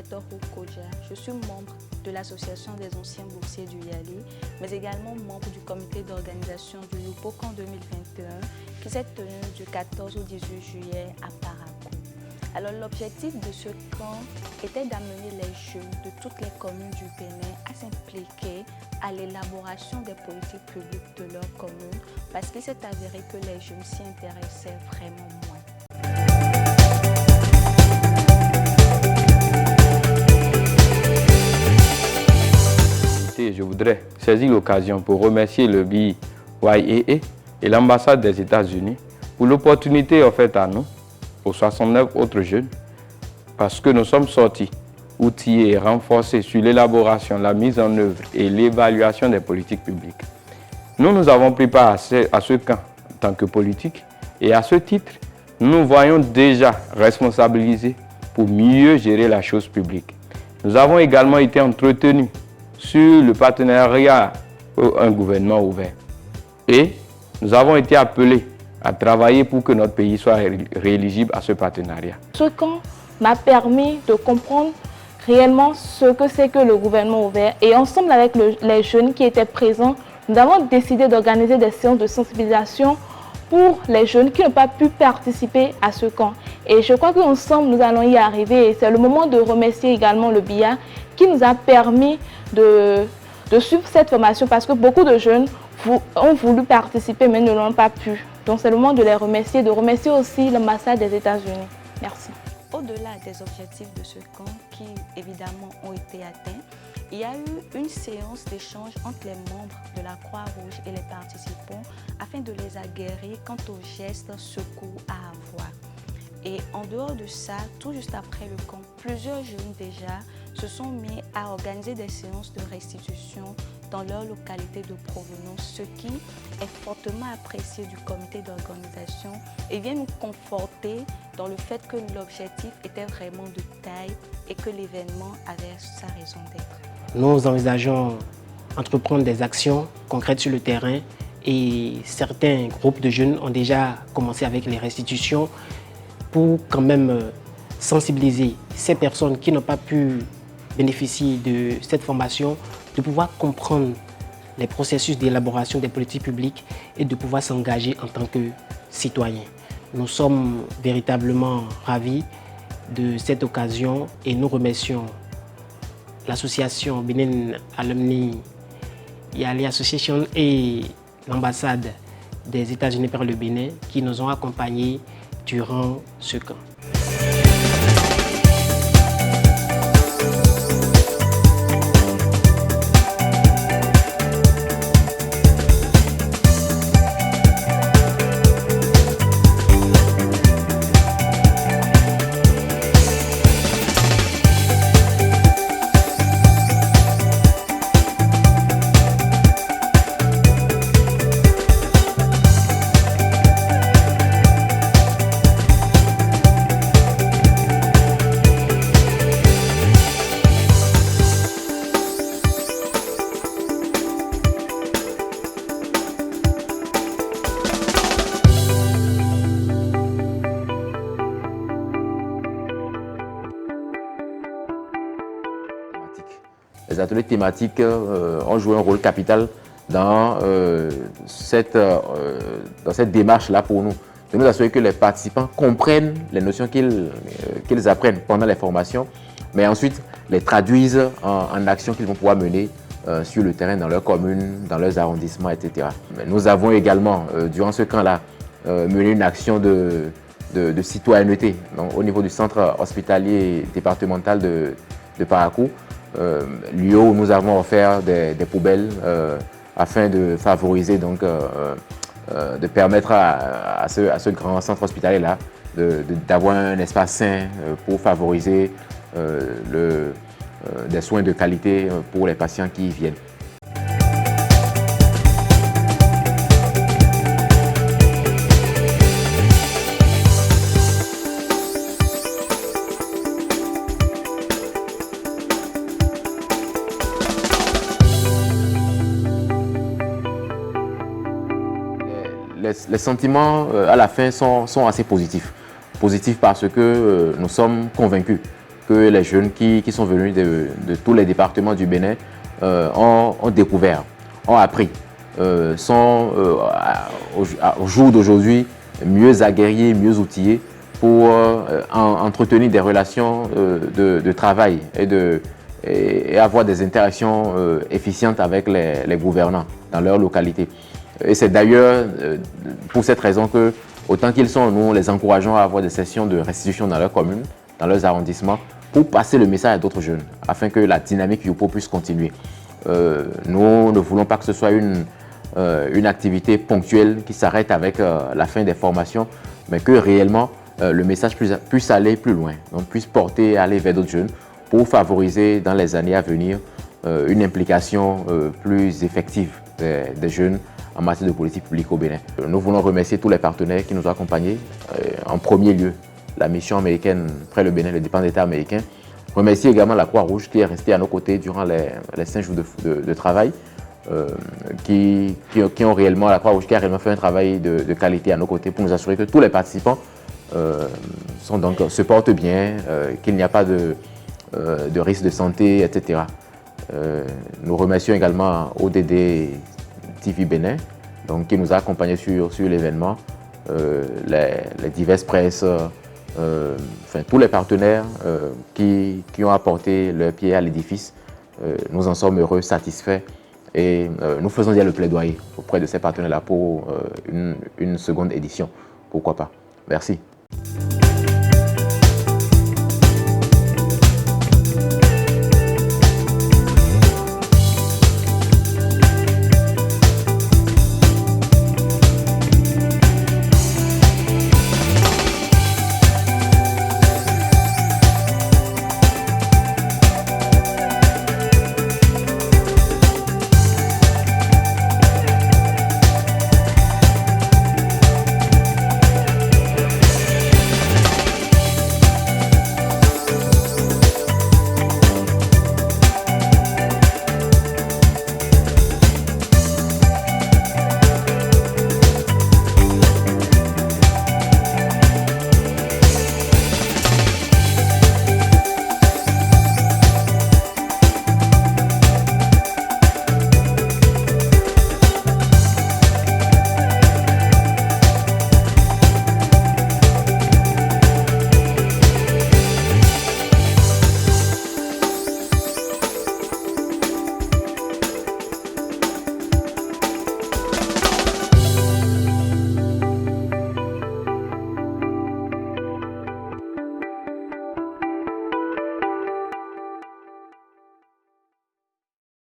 Inspecteur Koja. Je suis membre de l'Association des anciens boursiers du YALI, mais également membre du comité d'organisation du Lupocan 2021 qui s'est tenu du 14 au 18 juillet à Parakou. Alors l'objectif de ce camp était d'amener les jeunes de toutes les communes du Bénin à s'impliquer à l'élaboration des politiques publiques de leur commune parce qu'il s'est avéré que les jeunes s'y intéressaient vraiment moins. Je voudrais saisir l'occasion pour remercier le BIYAA et l'ambassade des États-Unis pour l'opportunité offerte à nous, aux 69 autres jeunes, parce que nous sommes sortis outillés et renforcés sur l'élaboration, la mise en œuvre et l'évaluation des politiques publiques. Nous avons pris part à ce camp en tant que politique et à ce titre, nous nous voyons déjà responsabilisés pour mieux gérer la chose publique. Nous avons également été entretenus sur le partenariat pour un gouvernement ouvert. Et nous avons été appelés à travailler pour que notre pays soit rééligible à ce partenariat. Ce camp m'a permis de comprendre réellement ce que c'est que le gouvernement ouvert. Et ensemble avec les jeunes qui étaient présents, nous avons décidé d'organiser des séances de sensibilisation pour les jeunes qui n'ont pas pu participer à ce camp. Et je crois qu'ensemble, nous allons y arriver. Et c'est le moment de remercier également le BIA qui nous a permis de suivre cette formation parce que beaucoup de jeunes ont voulu participer mais ne l'ont pas pu. Donc c'est le moment de les remercier, de remercier aussi l'ambassade des États-Unis. Merci. Au-delà des objectifs de ce camp qui évidemment ont été atteints, il y a eu une séance d'échange entre les membres de la Croix-Rouge et les participants afin de les aguerrir quant aux gestes secours à avoir. Et en dehors de ça, tout juste après le camp, plusieurs jeunes déjà se sont mis à organiser des séances de restitution dans leur localité de provenance, ce qui est fortement apprécié du comité d'organisation et vient nous conforter dans le fait que l'objectif était vraiment de taille et que l'événement avait sa raison d'être. Nous envisageons entreprendre des actions concrètes sur le terrain et certains groupes de jeunes ont déjà commencé avec les restitutions pour quand même sensibiliser ces personnes qui n'ont pas pu bénéficier de cette formation, de pouvoir comprendre les processus d'élaboration des politiques publiques et de pouvoir s'engager en tant que citoyen. Nous sommes véritablement ravis de cette occasion et nous remercions l'association Benin Alumni YALI Association et l'ambassade des États-Unis par le Bénin qui nous ont accompagnés durant ce camp. Les ateliers thématiques ont joué un rôle capital dans cette démarche-là pour nous, de nous assurer que les participants comprennent les notions qu'ils apprennent pendant les formations, mais ensuite les traduisent en actions qu'ils vont pouvoir mener sur le terrain, dans leurs communes, dans leurs arrondissements, etc. Nous avons également, durant ce camp-là, mené une action de citoyenneté donc, au niveau du centre hospitalier départemental de Parakou, lieu où nous avons offert des poubelles afin de favoriser, donc, de permettre à ce grand centre hospitalier-là d'avoir un espace sain pour favoriser des soins de qualité pour les patients qui y viennent. Les sentiments à la fin sont assez positifs. Positifs parce que nous sommes convaincus que les jeunes qui sont venus de tous les départements du Bénin ont découvert, ont appris, sont au jour d'aujourd'hui mieux aguerris, mieux outillés pour entretenir des relations de travail et avoir des interactions efficientes avec les gouvernants dans leur localité. Et c'est d'ailleurs pour cette raison que, autant qu'ils sont, nous les encourageons à avoir des sessions de restitution dans leurs communes, dans leurs arrondissements, pour passer le message à d'autres jeunes, afin que la dynamique Yopo puisse continuer. Nous ne voulons pas que ce soit une activité ponctuelle qui s'arrête avec la fin des formations, mais que réellement le message puisse aller plus loin, donc puisse porter, aller vers d'autres jeunes pour favoriser dans les années à venir une implication plus effective des jeunes en matière de politique publique au Bénin. Nous voulons remercier tous les partenaires qui nous ont accompagnés, en premier lieu la mission américaine près le Bénin, le département d'État américain. Remercier également la Croix-Rouge qui est restée à nos côtés durant les 5 jours de travail, qui ont réellement, la Croix-Rouge qui a réellement fait un travail de qualité à nos côtés pour nous assurer que tous les participants se portent bien, qu'il n'y a pas de risque de santé, etc. Nous remercions également ODD TV Bénin, donc, qui nous a accompagnés sur l'événement, les diverses presses, enfin, tous les partenaires qui ont apporté leur pied à l'édifice. Nous en sommes heureux, satisfaits et nous faisons déjà le plaidoyer auprès de ces partenaires-là pour une seconde édition. Pourquoi pas. Merci.